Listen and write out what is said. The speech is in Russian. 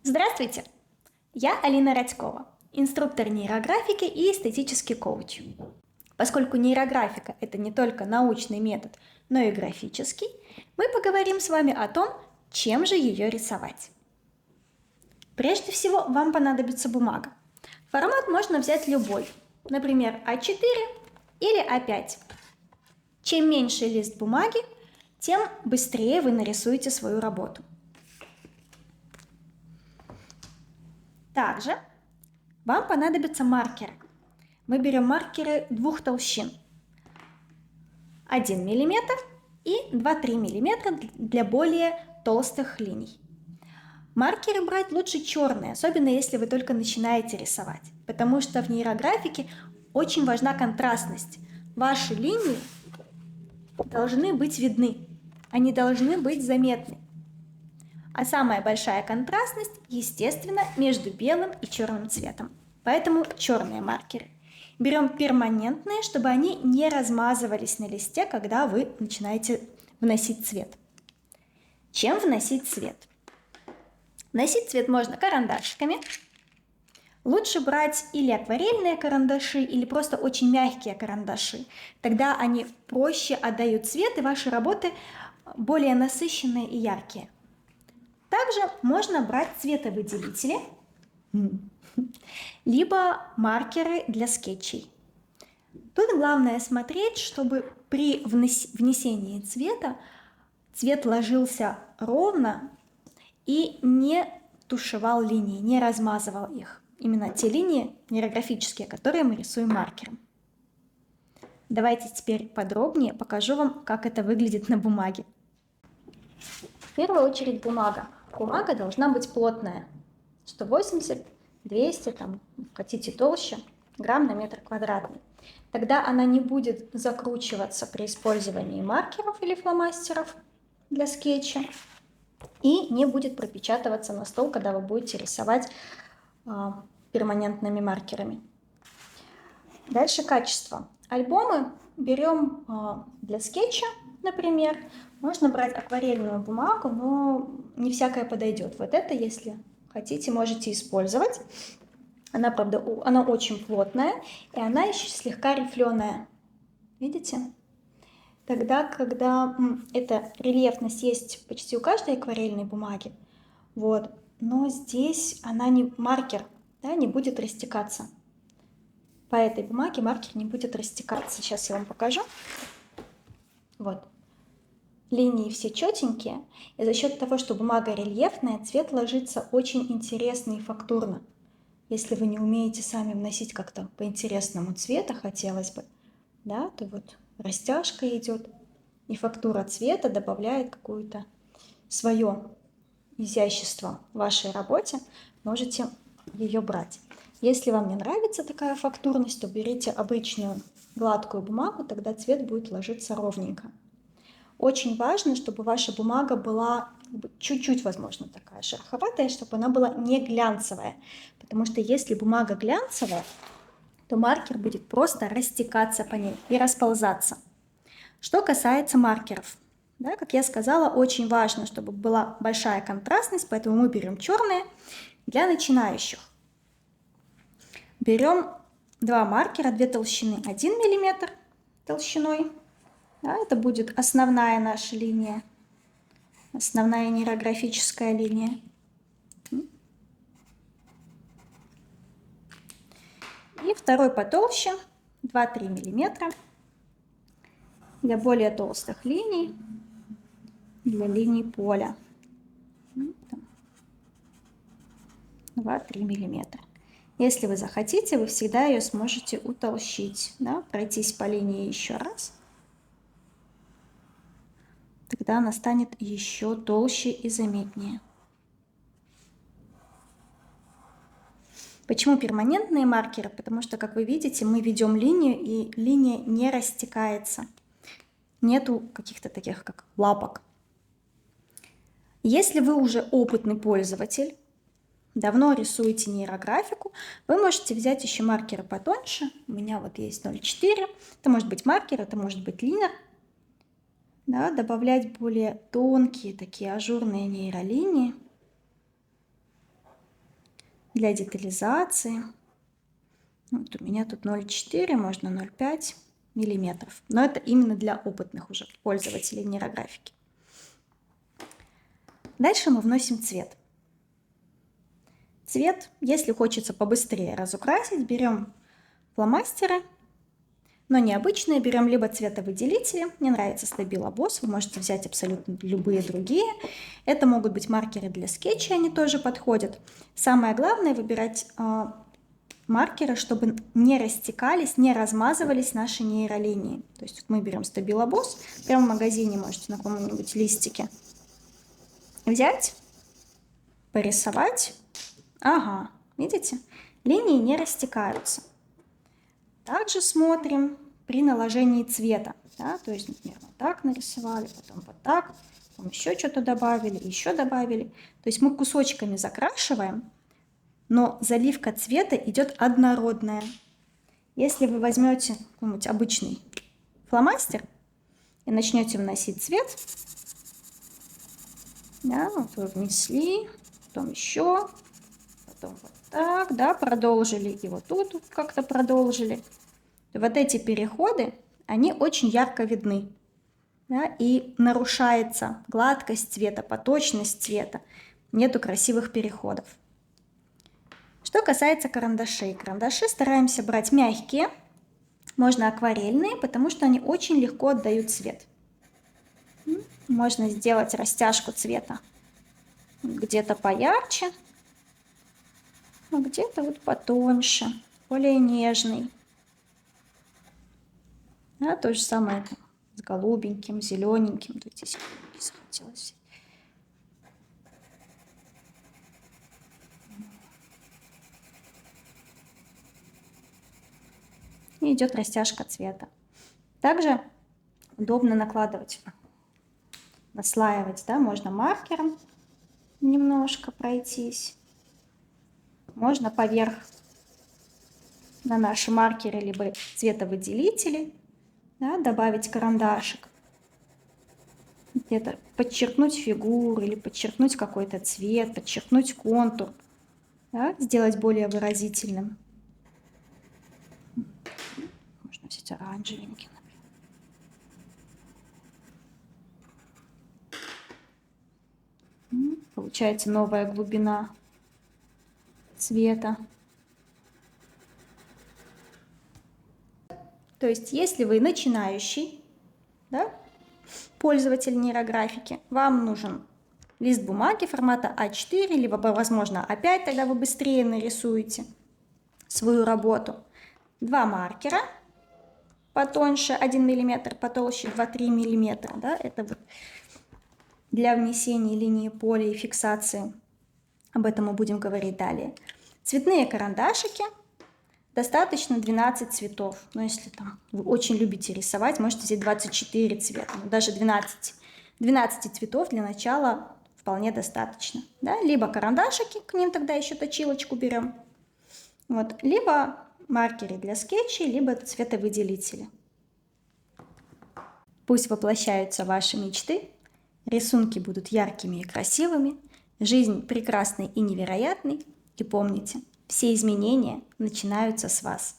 Здравствуйте! Я Алина Радькова, инструктор нейрографики и эстетический коуч. Поскольку нейрографика – это не только научный метод, но и графический, мы поговорим с вами о том, чем же ее рисовать. Прежде всего, вам понадобится бумага. Формат можно взять любой, например, А4 или А5. Чем меньше лист бумаги, тем быстрее вы нарисуете свою работу. Также вам понадобятся маркеры. Мы берем маркеры двух толщин. 1 мм и 2-3 мм для более толстых линий. Маркеры брать лучше черные, особенно если вы только начинаете рисовать, потому что в нейрографике очень важна контрастность. Ваши линии должны быть видны, они должны быть заметны. А самая большая контрастность, естественно, между белым и черным цветом. Поэтому черные маркеры. Берем перманентные, чтобы они не размазывались на листе, когда вы начинаете вносить цвет. Чем вносить цвет? Вносить цвет можно карандашиками. Лучше брать или акварельные карандаши, или просто очень мягкие карандаши. Тогда они проще отдают цвет, и ваши работы более насыщенные и яркие. Также можно брать цветовыделители, либо маркеры для скетчей. Тут главное смотреть, чтобы при внесении цвета цвет ложился ровно и не тушевал линии, не размазывал их. Именно те линии нейрографические, которые мы рисуем маркером. Давайте теперь подробнее покажу вам, как это выглядит на бумаге. В первую очередь бумага. Бумага должна быть плотная. 180, 200, хотите толще, грамм на метр квадратный. Тогда она не будет закручиваться при использовании маркеров или фломастеров для скетча и не будет пропечатываться на стол, когда вы будете рисовать перманентными маркерами. Дальше качество. Альбомы берем для скетча, например. Можно брать акварельную бумагу, но не всякая подойдет. Вот это, если хотите, можете использовать. Она, правда, она очень плотная, и она еще слегка рифленая. Видите? Тогда, когда эта рельефность есть почти у каждой акварельной бумаги, вот, но здесь она не маркер, да, не будет растекаться. По этой бумаге маркер не будет растекаться. Сейчас я вам покажу. Вот. Линии все четенькие, и за счет того, что бумага рельефная, цвет ложится очень интересно и фактурно. Если вы не умеете сами вносить как-то по-интересному цвета, хотелось бы, да, то вот растяжка идет, и фактура цвета добавляет какое-то свое изящество в вашей работе, можете ее брать. Если вам не нравится такая фактурность, то берите обычную гладкую бумагу, тогда цвет будет ложиться ровненько. Очень важно, чтобы ваша бумага была чуть-чуть, возможно, такая шероховатая, чтобы она была не глянцевая. Потому что если бумага глянцевая, то маркер будет просто растекаться по ней и расползаться. Что касается маркеров, да, как я сказала, очень важно, чтобы была большая контрастность, поэтому мы берем черные для начинающих. Берем два маркера, две толщины, 1 мм толщиной. Да, это будет основная наша линия, основная нейрографическая линия. И второй потолще, 2-3 мм, для более толстых линий, для линий поля. 2-3 мм. Если вы захотите, вы всегда ее сможете утолщить, да, пройтись по линии еще раз. Тогда она станет еще толще и заметнее. Почему перманентные маркеры? Потому что, как вы видите, мы ведем линию, и линия не растекается. Нету каких-то таких, как лапок. Если вы уже опытный пользователь, давно рисуете нейрографику, вы можете взять еще маркеры потоньше. У меня вот есть 0,4. Это может быть маркер, это может быть линер. Да, добавлять более тонкие такие ажурные нейролинии. для детализации. Вот у меня тут 0,4, можно 0,5 миллиметров. Но это именно для опытных уже пользователей нейрографики. Дальше мы вносим цвет. Цвет, если хочется побыстрее разукрасить, берем фломастеры, но не обычные, берем либо цветовыделители. Мне нравится Stabilo Boss, вы можете взять абсолютно любые другие. Это могут быть маркеры для скетча, они тоже подходят. Самое главное выбирать маркеры, чтобы не растекались, не размазывались наши нейролинии. То есть мы берем Stabilo Boss, прямо в магазине можете на каком-нибудь листике взять, порисовать. Ага, видите? Линии не растекаются. Также смотрим при наложении цвета. Да? То есть, например, вот так нарисовали, потом вот так, потом еще что-то добавили, еще добавили. То есть мы кусочками закрашиваем, но заливка цвета идет однородная. Если вы возьмете какой-нибудь обычный фломастер и начнете вносить цвет, да, вот вы внесли, потом еще, потом вот так, да, продолжили, и вот тут как-то продолжили. Вот эти переходы, они очень ярко видны, да, и нарушается гладкость цвета, поточность цвета, нету красивых переходов. Что касается карандашей. Карандаши стараемся брать мягкие, можно акварельные, потому что они очень легко отдают цвет. Можно сделать растяжку цвета где-то поярче, а где-то вот потоньше, более нежный. Да, то же самое с голубеньким, зелененьким. Вот здесь захотелось. И идет растяжка цвета. Также удобно накладывать, наслаивать, да, можно маркером немножко пройтись. Можно поверх на наши маркеры либо цветовыделители, да, добавить карандашик. Где-то подчеркнуть фигуру или подчеркнуть какой-то цвет, подчеркнуть контур, да, сделать более выразительным. Можно взять оранжевенький, например. Получается новая глубина цвета. То есть, если вы начинающий, да, пользователь нейрографики, вам нужен лист бумаги формата А4, либо, возможно, А5, тогда вы быстрее нарисуете свою работу. 2 маркера потоньше, 1 мм, потолще 2-3 мм. Да, это вот для внесения линии поля и фиксации. Об этом мы будем говорить далее. Цветные карандашики. Достаточно 12 цветов. Но если там вы очень любите рисовать, можете взять 24 цвета. Но даже 12 цветов для начала вполне достаточно. Да? Либо карандашики, к ним тогда еще точилочку берем. Вот. Либо маркеры для скетчей, либо цветовыделители. Пусть воплощаются ваши мечты. Рисунки будут яркими и красивыми. Жизнь прекрасной и невероятной. И помните, все изменения начинаются с вас.